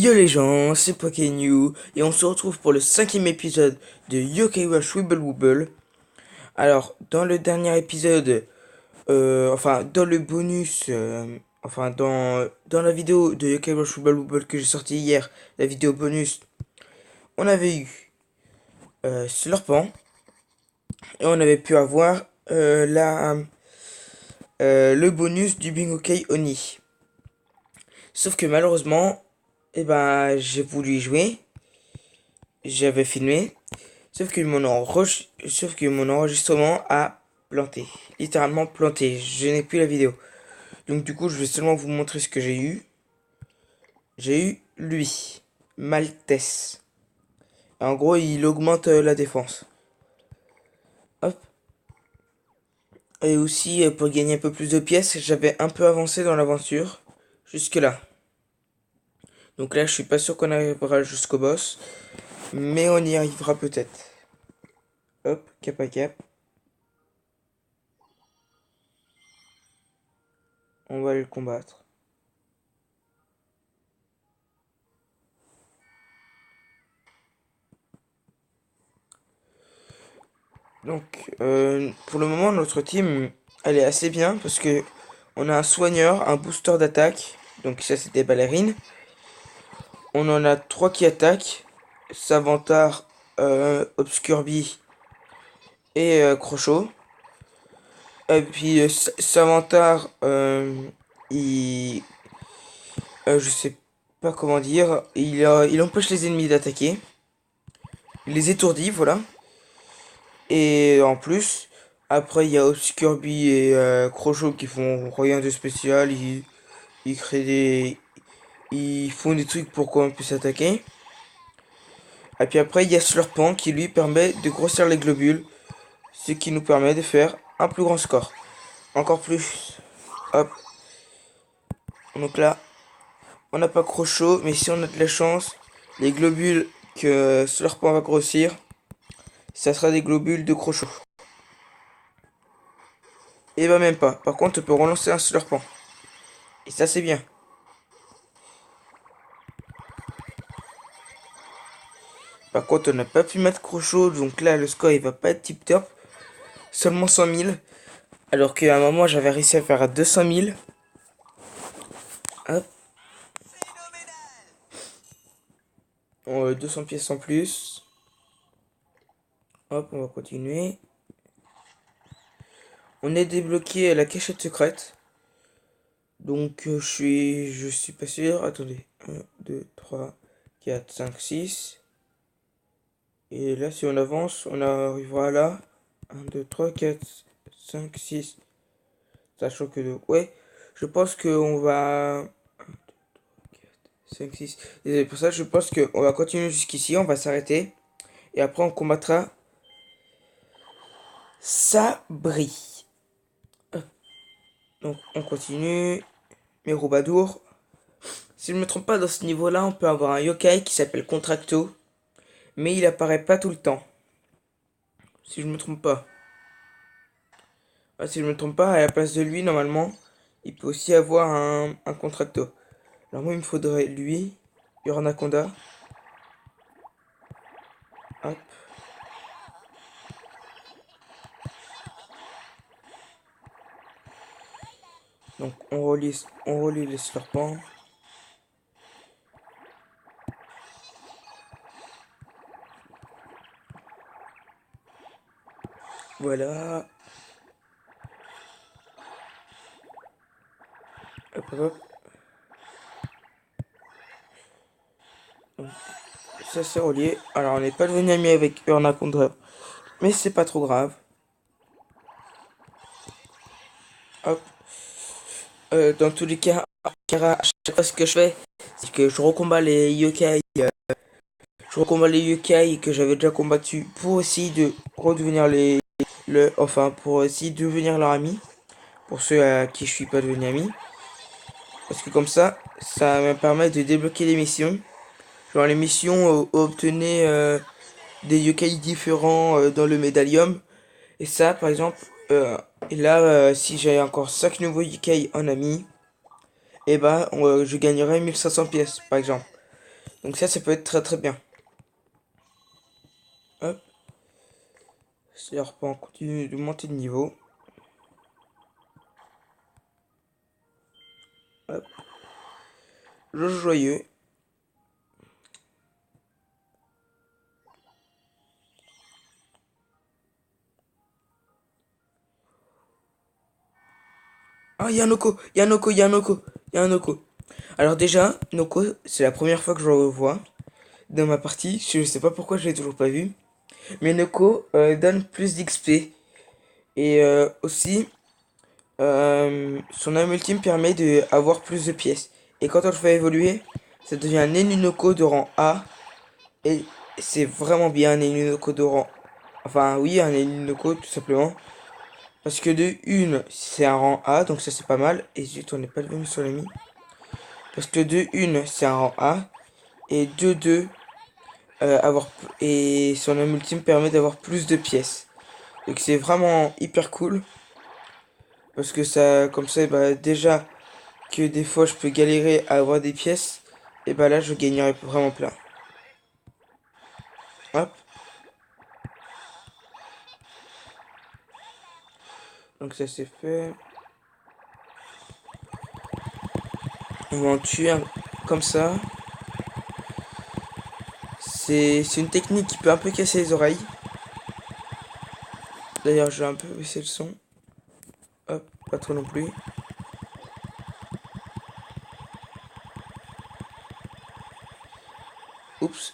Yo les gens, c'est Pokénew et on se retrouve pour le cinquième épisode de Yokai Watch Wibble Wobble. Alors, dans le dernier épisode, dans le bonus, dans la vidéo de Yokai Watch Wibble Wobble que j'ai sorti hier, la vidéo bonus, on avait eu Slurpant et on avait pu avoir le bonus du Bingokai Oni. Sauf que malheureusement, j'ai voulu y jouer. J'avais filmé, sauf que mon enregistrement a planté, littéralement planté. Je n'ai plus la vidéo. Donc du coup, je vais seulement vous montrer ce que j'ai eu. J'ai eu lui, Maltese. En gros, il augmente la défense. Hop. Et aussi, pour gagner un peu plus de pièces, j'avais un peu avancé dans l'aventure. Jusque là. Donc là, je suis pas sûr qu'on arrivera jusqu'au boss. Mais on y arrivera peut-être. Hop, cap à cap. On va le combattre. Donc, pour le moment, notre team, elle est assez bien parce que on a un soigneur, un booster d'attaque. Donc ça, c'est des ballerines. On en a trois qui attaquent. Savantar, Obscurby et Crochot. Et puis Savantar, il, je sais pas comment dire, il empêche les ennemis d'attaquer. Il les étourdit, voilà. Et en plus, après, il y a Obscurby et Crochot qui font rien de spécial. Ils créent des. Ils font des trucs pour qu'on puisse attaquer. Et puis après, il y a Slurpant qui lui permet de grossir les globules. Ce qui nous permet de faire un plus grand score. Encore plus. Hop. Donc là, on n'a pas Crochot, mais si on a de la chance, les globules que Slurpant va grossir, ça sera des globules de Crochot. Et bah même pas. Par contre, on peut relancer un Slurpant. Et ça, c'est bien. Par contre, on n'a pas pu mettre Crochot, donc là, le score, il va pas être tip top. Seulement 100 000. Alors qu'à un moment, j'avais réussi à faire à 200 000. Hop. 200 pièces en plus. Hop, on va continuer. On est débloqué à la cachette secrète. Donc, je suis pas sûr. Attendez. 1, 2, 3, 4, 5, 6. Et là, si on avance, on arrivera là. 1, 2, 3, 4, 5, 6. Sachant que, ouais, je pense qu'on va... 5, 6. Désolé pour ça, je pense qu'on va continuer jusqu'ici, on va s'arrêter. Et après, on combattra Sabri. Donc, on continue. Merubadour. Si je ne me trompe pas, dans ce niveau-là, on peut avoir un yokai qui s'appelle Contracto. Mais il apparaît pas tout le temps. Si je ne me trompe pas. Ah, si je ne me trompe pas, à la place de lui, normalement, il peut aussi avoir un Contracto. Alors moi, il me faudrait lui, Uranaconda. Hop. Donc on relie les serpents. Voilà. Hop, hop, hop. Donc, ça c'est relié. Alors on n'est pas devenu ami avec Uranaconda. Mais c'est pas trop grave. Hop. Dans tous les cas, à chaque fois ce que je fais, c'est que je recombats les yokai. Je recombats les yokai que j'avais déjà combattus pour essayer de redevenir pour essayer de devenir leur ami. Pour ceux à qui je suis pas devenu ami. Parce que comme ça me permet de débloquer les missions. Genre les missions obtenez des yokai différents dans le médaillum. Et ça, par exemple, et là, si j'ai encore 5 nouveaux yokai en ami, et je gagnerai 1500 pièces, par exemple. Donc ça peut être très très bien. Hop. Serpent continue de monter de niveau. Hop. Le joyeux. Ah, il y a un Noko, il y a un Noko, il y a un Noko, il y a un Noko. Alors déjà, Noko, c'est la première fois que je le revois dans ma partie. Je sais pas pourquoi je l'ai toujours pas vu. Mais Noko donne plus d'XP. Et aussi, son âme ultime permet d'avoir plus de pièces. Et quand on le fait évoluer, ça devient un Nenunoko de rang A. Et c'est vraiment bien un Nenunoko de rang... Enfin oui, un Nenunoko tout simplement. Parce que de une, c'est un rang A, donc ça c'est pas mal. Et zut, on n'est pas devenu sur l'ami. Parce que de une, c'est un rang A. Et de deux, et son âme ultime permet d'avoir plus de pièces. Donc c'est vraiment hyper cool. Parce que ça, comme ça, bah, déjà que des fois je peux galérer à avoir des pièces. Et bah là, je gagnerai vraiment plein. Hop. Donc ça c'est fait. On va en tuer un comme ça. C'est une technique qui peut un peu casser les oreilles. D'ailleurs, je vais un peu baisser le son. Hop, pas trop non plus. Oups.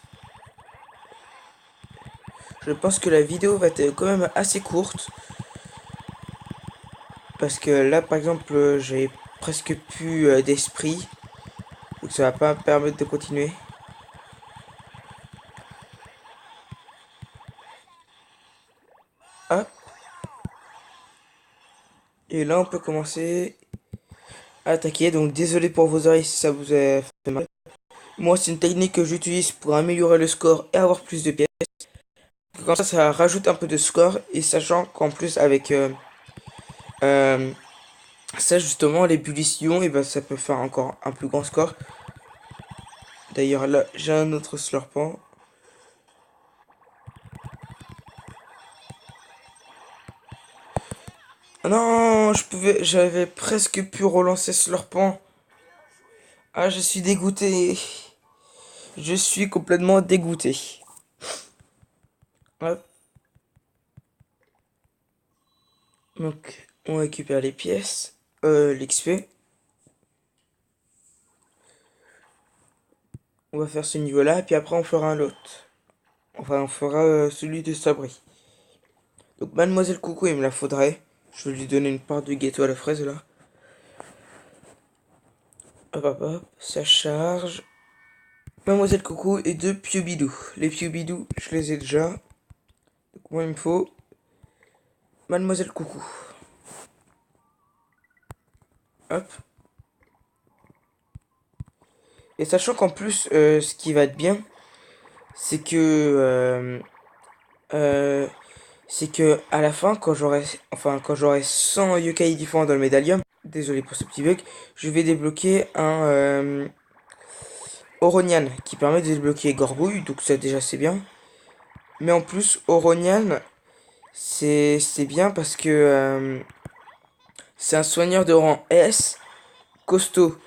Je pense que la vidéo va être quand même assez courte. Parce que là, par exemple, j'ai presque plus d'esprit. Donc ça va pas me permettre de continuer. Hop. Et là, on peut commencer à attaquer. Donc désolé pour vos oreilles si ça vous a fait mal. Moi, c'est une technique que j'utilise pour améliorer le score et avoir plus de pièces. Comme ça rajoute un peu de score. Et sachant qu'en plus, avec euh, ça, justement, l'ébullition, et ben, ça peut faire encore un plus grand score. D'ailleurs, là, j'ai un autre slurpant. Ah non, j'avais presque pu relancer slurpant. Ah, je suis dégoûté. Je suis complètement dégoûté. Hop. Donc, on récupère les pièces. L'XP. On va faire ce niveau-là, et puis après on fera un autre. Enfin, on fera celui de Sabri. Donc, Mademoiselle Coucou, il me la faudrait. Je vais lui donner une part de gâteau à la fraise, là. Hop, hop, hop. Ça charge. Mademoiselle Coucou et deux Piubidou. Les Piubidou, je les ai déjà. Donc, moi, il me faut Mademoiselle Coucou. Hop. Et sachant qu'en plus, ce qui va être bien, c'est que... euh, c'est que à la fin, quand j'aurai 100 yokai différents dans le médaillum, désolé pour ce petit bug, je vais débloquer un Oronian qui permet de débloquer Gorbouille, donc ça déjà c'est bien. Mais en plus, Oronian, c'est bien parce que c'est un soigneur de rang S, costaud.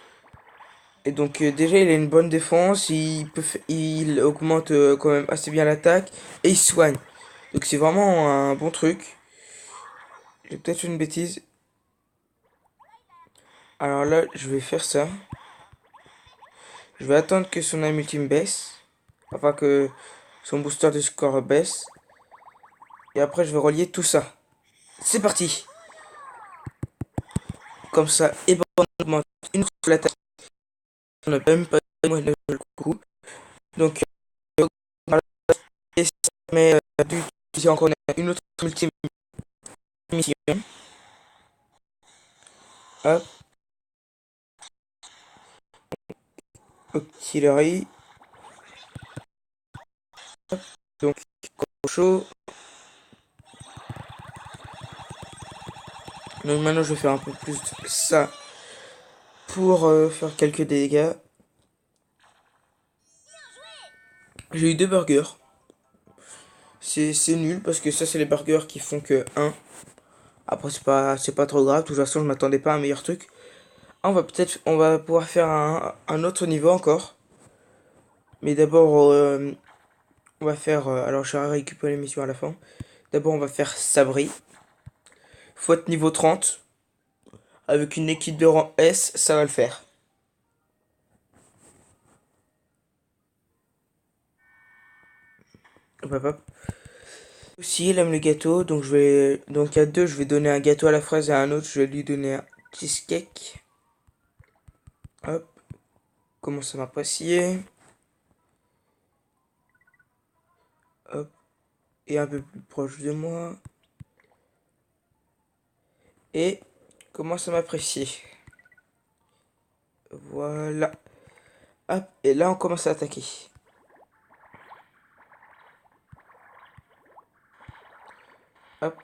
Et donc déjà il a une bonne défense, il augmente quand même assez bien l'attaque et il soigne. Donc c'est vraiment un bon truc. J'ai peut-être fait une bêtise. Alors là, je vais faire ça. Je vais attendre que son âme ultime baisse. Enfin que son booster de score baisse. Et après je vais relier tout ça. C'est parti. Comme ça, et ben on augmente une fois l'attaque. On n'a même pas le coup. Donc et ça permet d'utiliser encore une autre ultime mission. Hop, auxiliary. Donc chaud. Donc maintenant je vais faire un peu plus de ça pour faire quelques dégâts. J'ai eu deux burgers. C'est nul parce que ça, c'est les burgers qui font que un. Après, c'est pas trop grave. De toute façon, je m'attendais pas à un meilleur truc. Ah, on va pouvoir faire un autre niveau encore. Mais d'abord, on va faire, alors je vais récupérer l'émission à la fin. D'abord, on va faire Sabri. Faut être niveau 30. Avec une équipe de rang S, ça va le faire. Hop, hop, hop. Aussi, il aime le gâteau, donc à deux, je vais donner un gâteau à la fraise et à un autre, je vais lui donner un cheesecake. Hop, commence à m'apprécier. Hop, et un peu plus proche de moi. Et commence à m'apprécier. Voilà. Hop, et là, on commence à attaquer. Hop,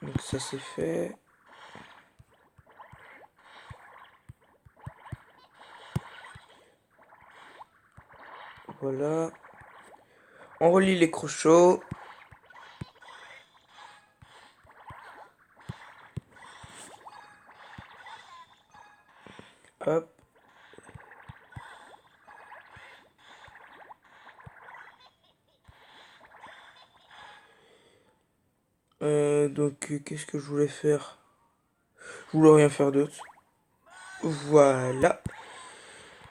donc ça c'est fait. Voilà. On relie les crochets. Hop. Qu'est-ce que je voulais faire? Je voulais rien faire d'autre. Voilà.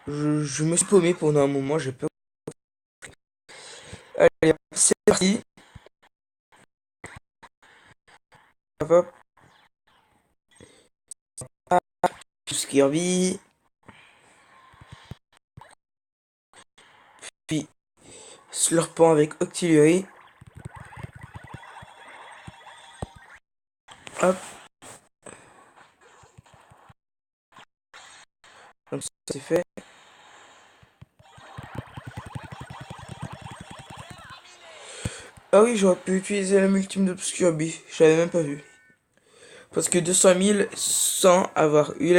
Je me suis paumé pendant un moment, j'ai peur. Allez, c'est parti. Hop, hop. Ah, Kirby. Puis Slurpant avec Octillery. Hop. Donc ça c'est fait. Ah oui, j'aurais pu utiliser la multime de Kirby. J'avais même pas vu. Parce que 200 000 sans avoir eu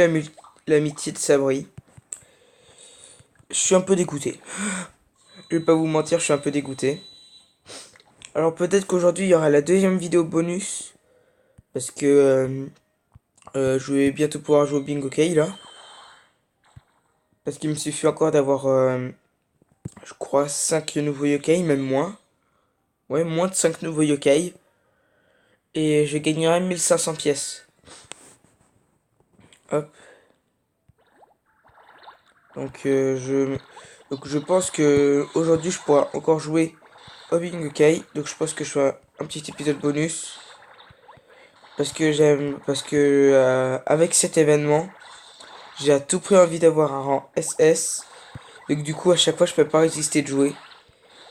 l'amitié de Sabri. Je suis un peu dégoûté. Je vais pas vous mentir, je suis un peu dégoûté. Alors peut-être qu'aujourd'hui il y aura la deuxième vidéo bonus. Parce que je vais bientôt pouvoir jouer au Bingo Kay là. Parce qu'il me suffit encore d'avoir, je crois, 5 nouveaux yokai, même moins. Ouais, moins de 5 nouveaux yokai. Et je gagnerai 1500 pièces. Hop. Donc, donc je pense que aujourd'hui je pourrai encore jouer au Bingo Kay. Donc je pense que je ferai un petit épisode bonus. Parce que avec cet événement, j'ai à tout prix envie d'avoir un rang SS. Donc du coup, à chaque fois, je peux pas résister de jouer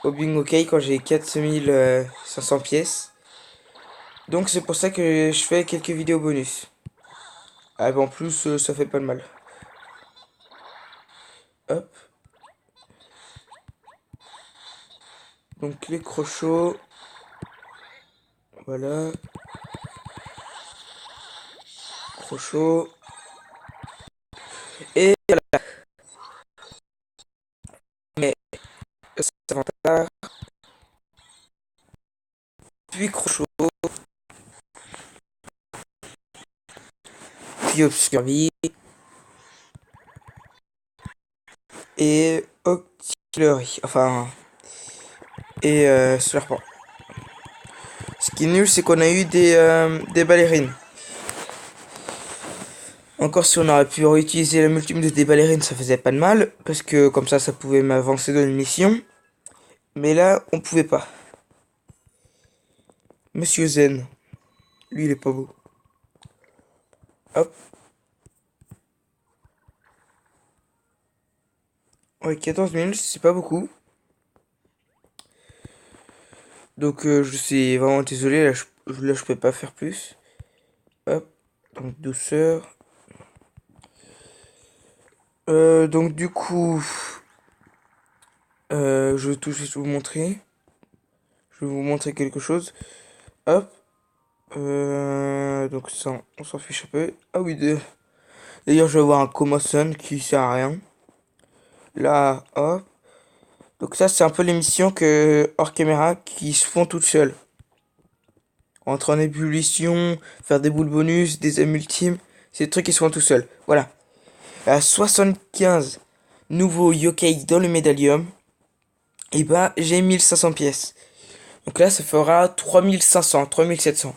au Bingo Kay quand j'ai 4500 pièces. Donc c'est pour ça que je fais quelques vidéos bonus. Ah bah en plus, ça fait pas de mal. Hop. Donc les crochots. Voilà. Crochot. Et voilà. Mais ça va pas. Puis crochot. Puis obscurvi. Et octillery. Enfin. Et serpent. Ce qui est nul, c'est qu'on a eu des ballerines. Encore si on aurait pu réutiliser la multime de des ballerines, ça faisait pas de mal. Parce que comme ça pouvait m'avancer dans une mission. Mais là, on pouvait pas. Monsieur Zen. Lui, il est pas beau. Hop. Ouais, 14 minutes, c'est pas beaucoup. Donc, je suis vraiment désolé, là, je peux pas faire plus. Hop. Donc, douceur. Donc, du coup, je vais tout de suite vous montrer. Je vais vous montrer quelque chose. Hop. Donc, ça, on s'en fiche un peu. Ah oui, D'ailleurs, je vais voir un Commotion qui sert à rien. Là, hop. Donc ça, c'est un peu les missions que hors caméra qui se font toutes seules. Entrer en ébullition, faire des boules bonus, des aimes ultimes. C'est des trucs qui se font tout seuls. Voilà. À 75 nouveaux yokai dans le médaillum. Et bah, j'ai 1500 pièces. Donc là, ça fera 3500, 3700.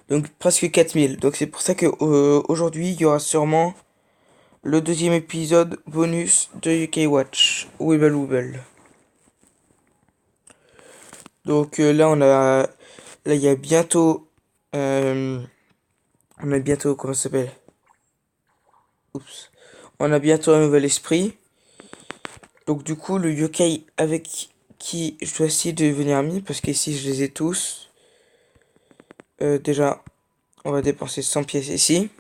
Donc presque 4000. Donc c'est pour ça que aujourd'hui, il y aura sûrement le deuxième épisode bonus de UK Watch. Wibble Wibble. Donc là, là, il y a bientôt. On a bientôt. Comment ça s'appelle? Oups. On a bientôt un nouvel esprit. Donc du coup, le yokai avec qui je dois essayer de devenir ami. Parce qu'ici, je les ai tous. Déjà, on va dépenser 100 pièces ici.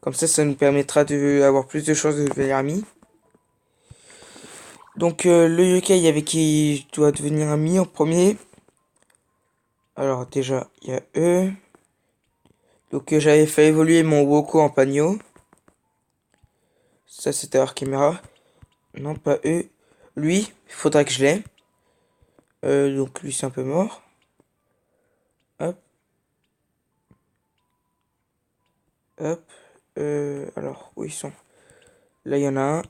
Comme ça nous permettra d'avoir plus de chances de devenir ami. Donc le yokai avec qui je dois devenir ami en premier. Alors déjà, il y a eux. Donc j'avais fait évoluer mon Woko en Pagno. Ça c'était hors caméra. Non, pas eux. Lui, il faudra que je l'aie. Donc lui c'est un peu mort. Hop, hop. Alors, où ils sont? Là, il y en a un.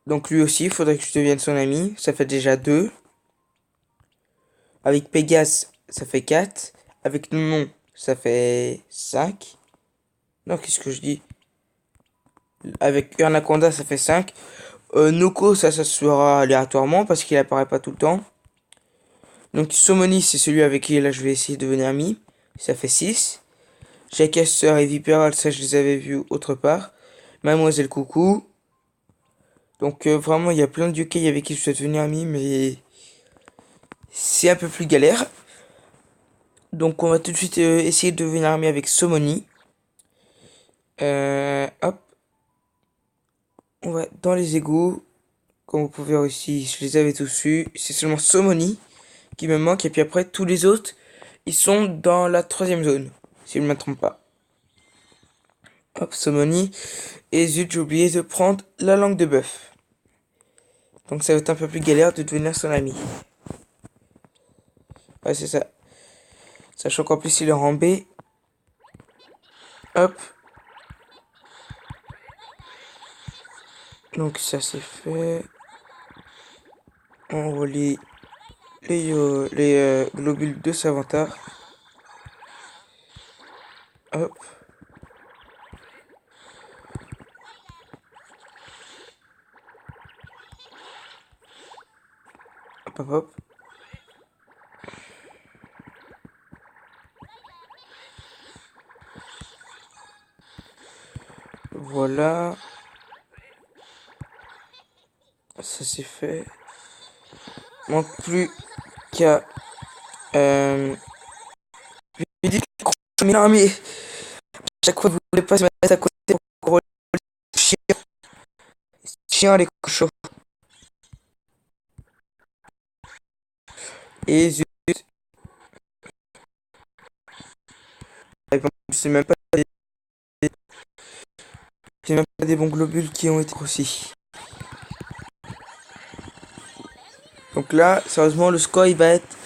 Donc lui aussi, il faudrait que je devienne son ami. Ça fait déjà 2. Avec Pégase, ça fait 4. Avec Nonon, ça fait 5. Non, qu'est-ce que je dis? Avec Anaconda, ça fait 5. Noko, ça se fera aléatoirement parce qu'il apparaît pas tout le temps. Donc Somoni, c'est celui avec qui là je vais essayer de devenir ami. Ça fait 6. Jackasseur et Viperal, ça je les avais vus autre part. Mademoiselle Coucou. Donc vraiment, il y a plein de yokai avec qui je souhaite devenir ami, mais c'est un peu plus galère. Donc on va tout de suite essayer de devenir ami avec Somoni. Hop. On va dans les égouts. Comme vous pouvez voir ici, je les avais tous eus. C'est seulement Somoni qui me manque. Et puis après, tous les autres, ils sont dans la troisième zone. Si je ne me trompe pas. Hop, Somoni. Et zut, j'ai oublié de prendre la langue de bœuf. Donc ça va être un peu plus galère de devenir son ami. Ouais, c'est ça. Sachant qu'en plus, il est en B. Hop. Donc ça c'est fait. On relie les globules de Savantar. Hop. Hop, hop, hop. Voilà. Ça c'est fait. Manque plus qu'à... J'ai dit que mais non, mais chaque fois vous voulez pas se mettre à côté pour le chien. Chien les cochons. Et zut, c'est même pas des, c'est même pas des bons globules qui ont été aussi. Donc là, sérieusement, le score il va être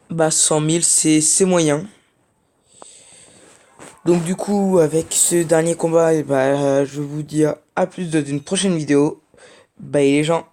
100 000, c'est moyen. Donc du coup, avec ce dernier combat, je vais vous dire à plus dans une prochaine vidéo. Bye les gens.